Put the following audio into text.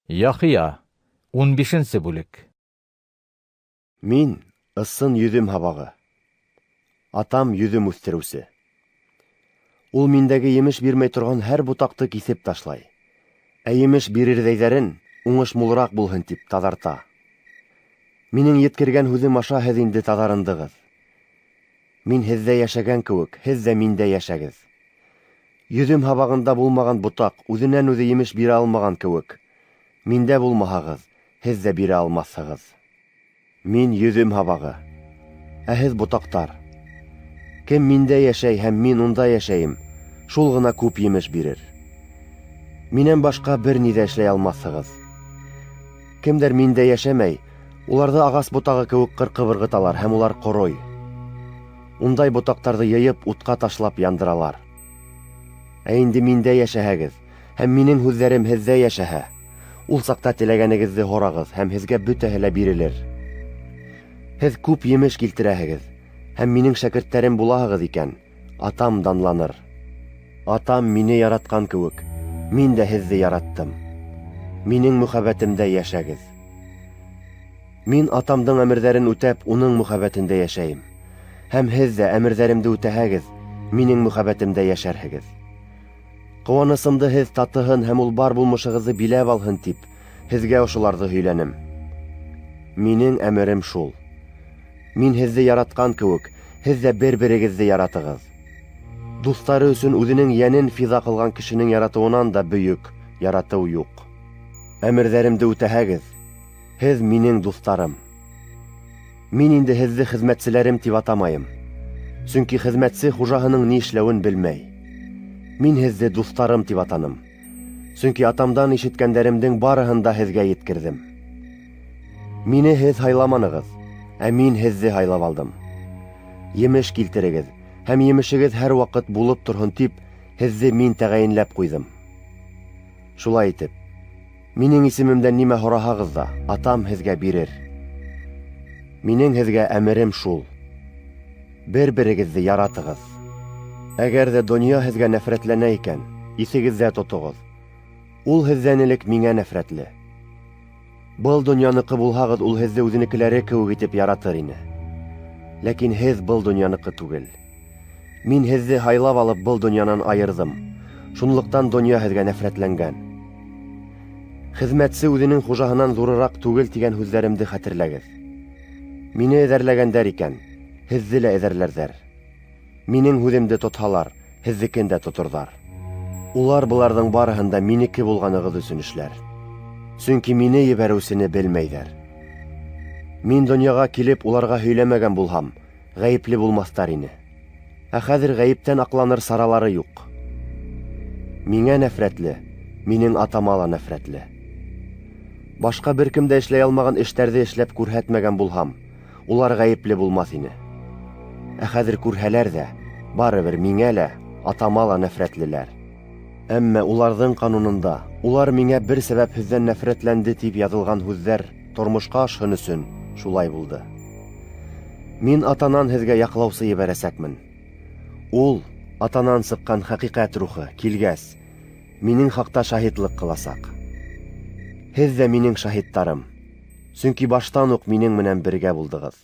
Яхия, 15-нче бүлек. Мин ысын йөҙөм һабағы. Атам йөҙөм үҫтереүсе. Ул миндәге емеш бирмәй торған һәр бутаҡты киҫеп ташлай. Ә емеш бирерҙәйҙәрен уңыш мулыраҡ булһын тип таҙарта. Минең еткергән һүҙем аша һеҙ инде таҙарындығыҙ. Мин һеҙҙә йәшәгән кеүек, һеҙ ҙә миндә йәшәгеҙ. Йөҙөм һабағында булмаған ботаҡ үҙенән-үҙе емеш бирә алмаған кеүек. Миндә булмаһағыҙ, һеҙ ҙә бирә алмаҫһығыҙ. Мин йөҙөм һабағы. Ә һеҙ ботаҡтар. Кем миндә йәшәй һәм мин унда йәшәйем, шул ғына күп емеш бирер. Минән башҡа бер ни ҙә эшләй алмаҫһығыҙ. Кемдәр миндә йәшәмәй, уларҙы ағас ботағы кеүек ҡырҡып һәм улар ҡорой. Ундай ботаҡтарҙы йыйып, утҡа ташлап яндыралар. Ә инде миндә йәшәһәгеҙ, һәм минең һүҙҙәрем һеҙҙә йәшәһә, ул саҡта теләгәнегеҙҙе һорағыҙ, һәм һеҙгә бөтәһе лә бирелер. Һеҙ күп емеш килтерәһегеҙ, һәм минең шәкерттәрем булаһығыҙ икән, атам данланыр. Атам мине яратҡан кеүек, мин дә һеҙҙе яраттым. Минең мөхәббәтемдә йәшәгеҙ. Мин атамдың әмерҙәрен үтәп, уның мөхәббәтендә йәшәйем. Һәм һеҙ ҙә әмерҙәремде үтәһәгеҙ, минең мөхәббәтемдә йәшәрһегеҙ. Ҡыуанысымды һеҙ татыһын һәм ул бар булмышығыҙҙы биләп алһын тип, һеҙгә ошоларҙы һөйләнем. Минең әмерем шул. Мин һеҙҙе яратҡан кеүек, һеҙ ҙә бер-берегеҙҙе яратығыҙ. Дуҫтары өсөн үҙенең йәнен фиҙа ҡылған кешенең яратыуынан да бөйөк яратыу юҡ. Әмерҙәремде үтәһәгеҙ, һеҙ минең дуҫтарым. Мин инде һеҙҙе хеҙмәтселәрем тип атамайым. Сөнки хеҙмәтсе хужаһының ни эшләүен белмәй. Мин һеҙҙе дуҫтарым тип атаным. Сөнки атамдан ишеткәндәремдең барыһын да һеҙгә еткерҙем. Мине һеҙ һайламанығыҙ, ә мин һеҙҙе һайлап алдым. Емеш килтерегеҙ, һәм емешегеҙ һәр ваҡыт булып торһон тип, һеҙҙе мин тәғәйенләп ҡуйҙым. Шулай итеп, минең исемемдән нимә һораһағыҙ ҙа, атам һеҙгә бирер. Минең һеҙгә әмерем шул. Бер-берегеҙҙе яратығыҙ. Әгәр ҙә донъя һеҙгә нәфрәтләнә икән, иҫегеҙҙә тотоғоҙ. Ул һеҙҙән элек миңә нәфрәтле. Был донъяныҡы булһағыҙ, ул һеҙҙе үҙенекеләре кеүек итеп яратыр ине. Ләкин һеҙ был донъяныҡы түгел. Мин һеҙҙе һайлап алып был донъянан айырҙым. Шунлыҡтан донъя һеҙгә нәфрәтләнгән. Хеҙмәтсе үҙенең хужаһынан ҙурыраҡ түгел тигән һүҙҙәремде хәтерләгеҙ. Мине эҙәрләгәндәр икән, һеҙҙе лә эҙәрләрҙәр. Минең һүҙемде тотһалар, һеҙҙекен дә тоторҙар. Улар быларҙың барыһында минеке булғанығыҙ өсөн эшләр. Сөнки мине ебәреүсене белмәйҙәр. Мин донъяға килеп уларға һөйләмәгән булһам, ғәйепле булмаҫтар ине. Ә хәҙер ғәйептән аҡланыр саралары юҡ. Миңә нәфрәтле, минең атама ла нәфрәтле. Башҡа бер кем дә эшләй алмаған эштәрҙе эшләп күрһәтмәгән булһам, улар ғәйепле булмаҫ ине. Ә хәҙер күрһәләр ҙә, барыбер миңә лә, атама ла нәфрәтлеләр. Әммә уларҙың ҡанунында, улар миңә бер сәбәпһеҙҙән нәфрәтләнде тип яҙылған һүҙҙәр тормошҡа ашһын өсөн шулай булды. Мин атанан һеҙгә яҡлаусы ебәрәсәкмен. Ул, атанан сыҡҡан хәҡиҡәт рухы, килгәс, минең хаҡта шаһитлыҡ ҡыласаҡ. Һеҙ ҙә минең шаһиттарым. Сөнки баштан уҡ минең менән бергә булдығыҙ.